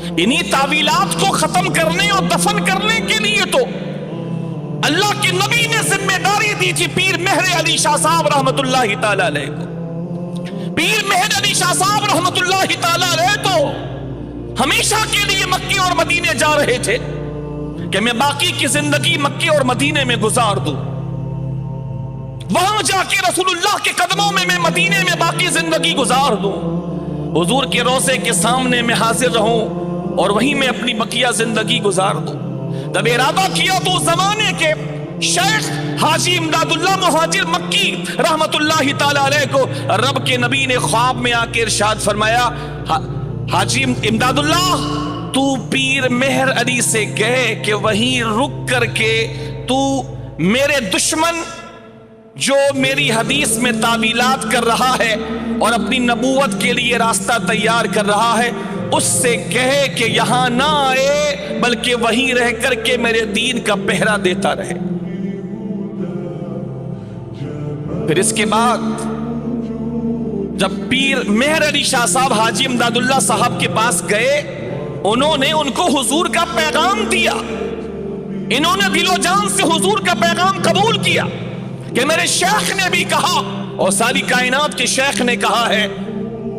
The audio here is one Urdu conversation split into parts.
انہی تعویلات کو ختم کرنے اور دفن کرنے کے لیے تو اللہ کے نبی نے ذمہ داری دی تھی پیر مہر علی شاہ صاحب رحمت اللہ تعالی علیہ کو۔ پیر مہر علی شاہ صاحب رحمت اللہ تعالی علیہ تو ہمیشہ کے لیے مکے اور مدینے جا رہے تھے کہ میں باقی کی زندگی مکے اور مدینے میں گزار دوں، وہاں جا کے رسول اللہ کے قدموں میں مدینے میں باقی زندگی گزار دوں، حضور کے روضے کے سامنے میں حاضر رہوں اور وہیں میں اپنی بقیہ زندگی گزار دوں۔ تب ارادہ کیا تو اس زمانے کے شیخ حاجی امداد اللہ مہاجر مکی رحمت اللہ تعالی علیہ کو رب کے نبی نے خواب میں آ کے ارشاد فرمایا، حاجی امداد اللہ تو پیر مہر علی سے کہے کہ وہیں رک کر کے تو میرے دشمن جو میری حدیث میں تعویلات کر رہا ہے اور اپنی نبوت کے لیے راستہ تیار کر رہا ہے، اس سے کہے کہ یہاں نہ آئے بلکہ وہیں رہ کر کے میرے دین کا پہرا دیتا رہے۔ پھر اس کے بعد جب پیر مہر علی شاہ صاحب حاجی امداد اللہ صاحب کے پاس گئے، انہوں نے ان کو حضور کا پیغام دیا، انہوں نے دل و جان سے حضور کا پیغام قبول کیا کہ میرے شیخ نے بھی کہا اور ساری کائنات کے شیخ نے کہا ہے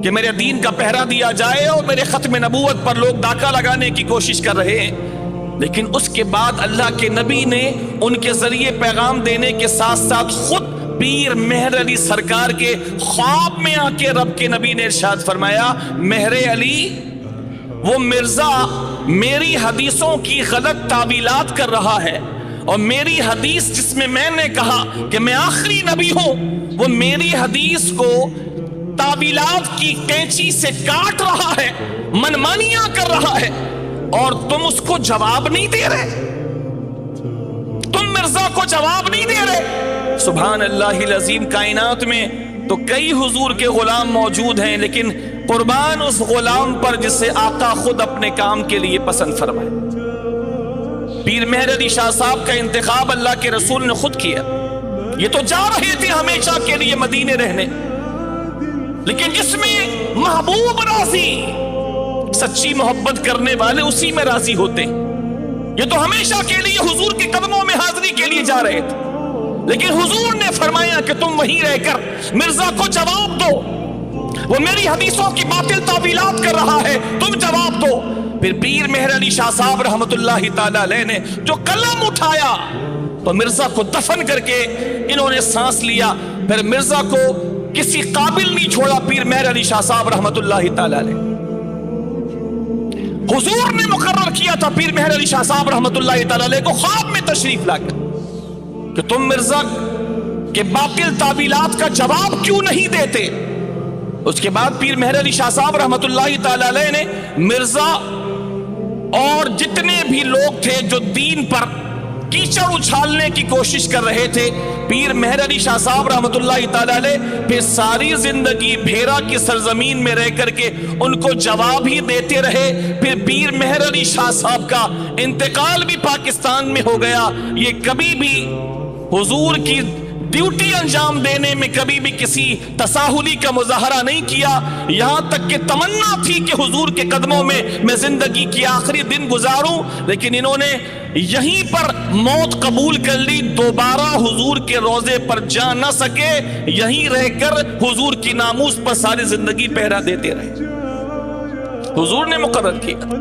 کہ میرے دین کا پہرا دیا جائے، اور میرے ختم نبوت پر لوگ ڈاکہ لگانے کی کوشش کر رہے ہیں۔ لیکن اس کے بعد اللہ کے نبی نے ان کے ذریعے پیغام دینے کے ساتھ ساتھ خود پیر مہر علی سرکار کے خواب میں آ کے رب کے نبی نے ارشاد فرمایا، مہر علی وہ مرزا میری حدیثوں کی غلط تعویلات کر رہا ہے، اور میری حدیث جس میں میں نے کہا کہ میں آخری نبی ہوں، وہ میری حدیث کو تعویلات کی کینچی سے کاٹ رہا ہے، منمانیاں کر رہا ہے، اور تم اس کو جواب نہیں دے رہے، تم مرزا کو جواب نہیں دے رہے۔ سبحان اللہ العظیم، کائنات میں تو کئی حضور کے غلام موجود ہیں، لیکن قربان اس غلام پر جسے آقا خود اپنے کام کے لیے پسند فرمائے۔ پیر مہر علی شاہ صاحب کا انتخاب اللہ کے رسول نے خود کیا، یہ تو جا رہے تھے ہمیشہ کے لیے مدینے رہنے، لیکن جس میں محبوب راضی، سچی محبت کرنے والے اسی میں راضی ہوتے ہیں۔ یہ تو ہمیشہ کے لیے حضور کے قدموں میں حاضری کے لیے جا رہے تھے، لیکن حضور نے فرمایا کہ تم وہیں رہ کر مرزا کو جواب دو، وہ میری حدیثوں کی باطل تعویلات کر رہا ہے، تم جواب دو۔ پھر پیر مہر علی شاہ صاحب رحمت اللہ تعالی علیہ نے جو قلم اٹھایا تو مرزا کو دفن کر کے انہوں نے سانس لیا، پھر مرزا کو کسی قابل نہیں چھوڑا پیر مہر علی شاہ صاحب رحمت اللہ تعالی علیہ۔ حضور نے مقرر کیا تھا پیر مہر علی شاہ صاحب رحمت اللہ تعالی علیہ کو خواب میں تشریف لا کر کہ تم مرزا کے باطل تعویلات کا جواب کیوں نہیں دیتے۔ اس کے بعد پیر مہر علی شاہ صاحب رحمت اللہ تعالی علیہ نے مرزا اور جتنے بھی لوگ تھے جو دین پر کیچڑ اچھالنے کی کوشش کر رہے تھے، پیر مہر علی شاہ صاحب رحمت اللہ تعالی علیہ پھر ساری زندگی بھیرا کی سرزمین میں رہ کر کے ان کو جواب ہی دیتے رہے۔ پھر پیر مہر علی شاہ صاحب کا انتقال بھی پاکستان میں ہو گیا، یہ کبھی بھی حضور کی ڈیوٹی انجام دینے میں کبھی بھی کسی تساہلی کا مظاہرہ نہیں کیا، یہاں تک کہ تمنا تھی کہ حضور کے قدموں میں زندگی کی آخری دن گزاروں، لیکن انہوں نے یہیں پر موت قبول کر لی، دوبارہ حضور کے روضے پر جا نہ سکے، یہیں رہ کر حضور کی ناموس پر ساری زندگی پہرا دیتے رہے۔ حضور نے مقرر کیا۔